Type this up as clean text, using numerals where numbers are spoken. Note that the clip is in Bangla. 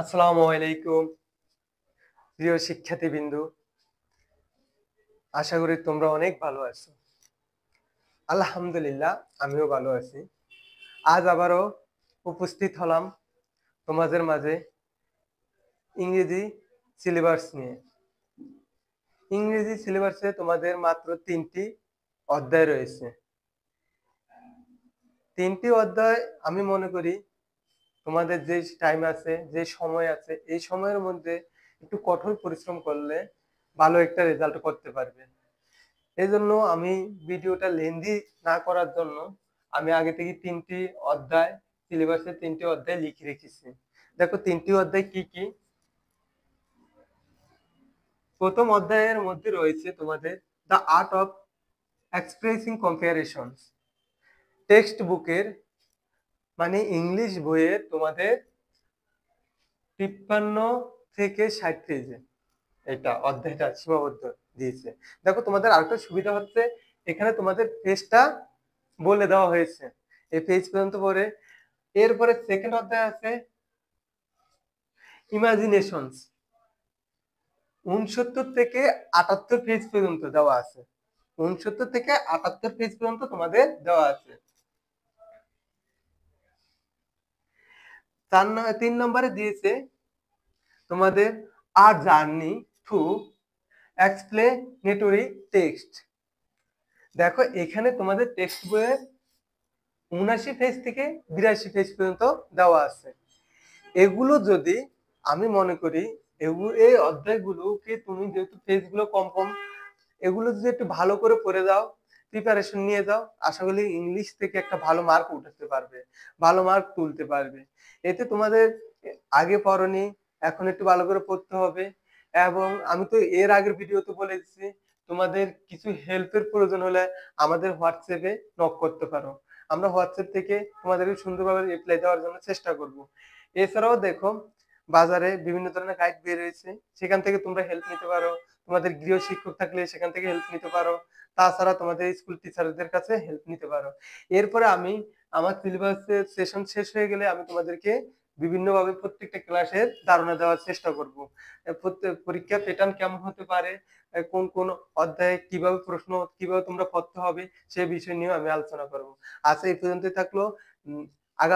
আসসালামু আলাইকুম প্রিয় শিক্ষার্থীবৃন্দ। আশা করি তোমরা অনেক ভালো আছো। আলহামদুলিল্লাহ, আমিও ভালো আছি। আজ আবারও উপস্থিত হলাম তোমাদের মাঝে ইংরেজি সিলেবাস নিয়ে। ইংরেজি সিলেবাসে তোমাদের মাত্র 3টি অধ্যায় রয়েছে। 3টি অধ্যায় আমি মনে করি তোমাদের যে টাইম আছে, যে সময় আছে, এই সময়ের মধ্যে একটু কঠোর পরিশ্রম করলে ভালো একটা রেজাল্ট করতে পারবে। এই জন্য আমি ভিডিওটা লেন্দি না করার জন্য আমি আগে থেকে 3টি অধ্যায়, সিলেবাসে 3টি অধ্যায় লিখে রেখেছি। দেখো 3টি অধ্যায় কি কি। প্রথম অধ্যায়ের মধ্যে রয়েছে তোমাদের the art of expressing comparisons. টেক্সট বুকের মানে ইংলিশ বইয়ের তোমাদের 53 থেকে 60 পেজে এটা অধ্যায়টা সীমাবদ্ধ দিয়েছে। দেখো তোমাদের আরেকটা সুবিধা হচ্ছে, এখানে তোমাদের পেজটা বলে দেওয়া হয়েছে, এই পেজ পর্যন্ত পড়ে। এরপরে সেকেন্ড অধ্যায় আছে ইমাজিনেশনস, 69 থেকে 78 পেজ পর্যন্ত দেওয়া আছে। 69 থেকে 78 পেজ পর্যন্ত তোমাদের দেওয়া আছে। 3 নম্বরে দিয়েছে তোমাদের আ জার্নি থ্রু এক্সপ্লেনেটরি টেক্সট। দেখো এখানে তোমাদের টেক্সট বইয়ে 79 পেজ থেকে 82 পেজ পর্যন্ত দেওয়া আছে। এগুলো যদি আমি মনে করি এই অধ্যায়গুলোকে তুমি যেহেতু পেজগুলো কম কম, এগুলো যদি একটু ভালো করে পড়ে যাও, প্রিপারেশন নিয়ে যাও, আশা করি ইংলিশ থেকে একটা ভালো মার্ক উঠাতে পারবে, ভালো মার্ক তুলতে পারবে। এতে তোমাদের আগে পড়নি, এখন একটু ভালো করে পড়তে হবে। এবং আমি তো এর আগের ভিডিওতে বলেছি, তোমাদের কিছু হেল্পের প্রয়োজন হলে আমাদের হোয়াটসঅ্যাপে নক করতে পারো। আমরা হোয়াটসঅ্যাপ থেকে তোমাদেরকে সুন্দরভাবে রিপ্লাই দেওয়ার জন্য চেষ্টা করব। এছাড়াও দেখো বাজারে বিভিন্ন ধরনের গাইড বের হয়েছে, সেখান থেকে তোমরা হেল্প নিতে পারো। তোমাদের গৃহ শিক্ষক থাকলে সেখান থেকে হেল্প নিতে পারো। তাছাড়া তোমাদের স্কুল টিচারদের কাছে হেল্প নিতে পারো। এরপরে আমি আমার সিলেবাসের সেশন শেষ হয়ে গেলে আমি তোমাদেরকে বিভিন্নভাবে প্রত্যেকটা ক্লাসের ধারণা দেওয়ার চেষ্টা করব। প্রত্যেক পরীক্ষা প্যাটার্ন কেমন হতে পারে, কোন কোন অধ্যায়ে কিভাবে প্রশ্ন কিভাবে তোমরা পড়তে হবে, সে বিষয় নিয়ে আমি আলোচনা করব। আজ এই পর্যন্তই থাকলো। আগামী